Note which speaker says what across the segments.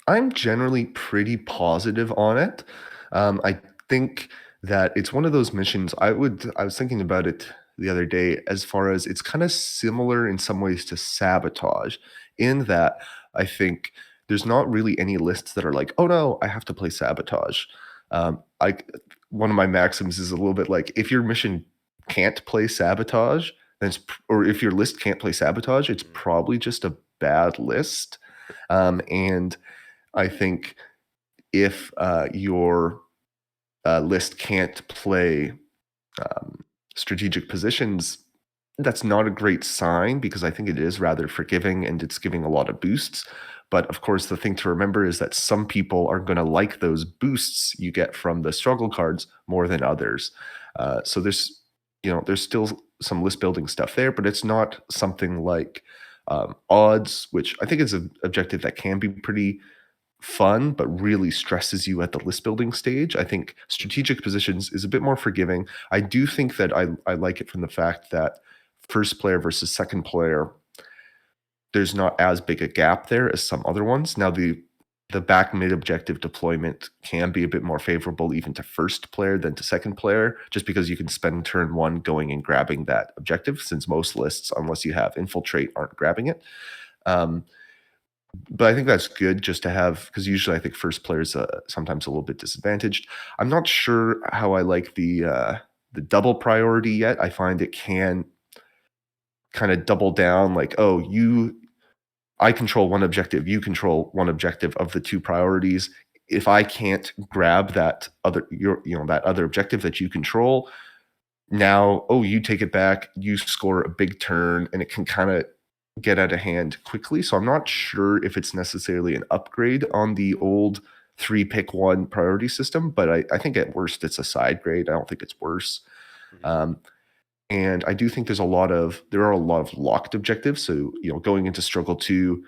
Speaker 1: I'm generally pretty positive on it. I think that it's one of those missions I was thinking about it the other day as far as it's kinda similar in some ways to Sabotage, in that I think there's not really any lists that are like, "Oh, no, I have to play Sabotage." I One of my maxims is a little bit like, if your mission can't play Sabotage, then or if your list can't play Sabotage, it's
Speaker 2: Mhm.
Speaker 1: probably just a bad list. And I think if your list can't play strategic positions, that's not a great sign because I think it is rather forgiving and it's giving a lot of boosts. But of course, the thing to remember is that some people are going to like those boosts you get from the struggle cards more than others. So there's still some list building stuff there, but it's not something like odds, which I think is an objective that can be pretty fun, but really stresses you at the list building stage. I think
Speaker 2: Mhm.
Speaker 1: strategic positions is a bit more forgiving. I do think that I like it from the fact that first player versus second player, there's not as big a gap there as some other ones. Now the back mid objective deployment can be a bit more favorable even to first player than to second player, just because you can spend turn one going and grabbing that objective, since most lists, unless you have infiltrate, aren't grabbing it. Um, but I think that's good just to have because usually I think first player's, sometimes a little bit disadvantaged. I'm not sure how I like the double priority yet. I find it can kinda double down like, "Oh, I control one objective, you control one objective of the 2 priorities. If I can't grab that other objective that you control, now, oh, you take it back, you score a big turn, and it can kinda get out of hand quickly, so I'm not
Speaker 2: Mhm.
Speaker 1: sure if it's necessarily an upgrade on the old 3 pick 1 priority system, but I think at worst it's a side grade, I don't think it's worse.
Speaker 2: Mhm.
Speaker 1: Um, and I do think there are a lot of locked objectives, so, going into Struggle 2,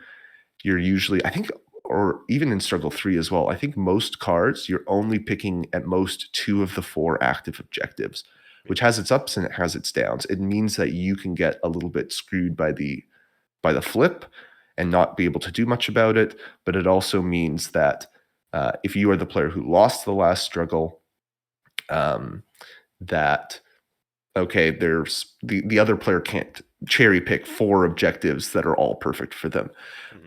Speaker 1: you're usually I think or even in Struggle 3 as well, I think most cards, you're only picking at most 2 of the 4 active objectives, which
Speaker 2: Yeah.
Speaker 1: has its ups and it has its downs. It means that you can get a little bit screwed by the flip and not be able to do much about it, but it also means that, if you are the player who lost the last struggle, um, that okay, the other player can't cherry pick 4 objectives that are all perfect for them.
Speaker 2: Mhm.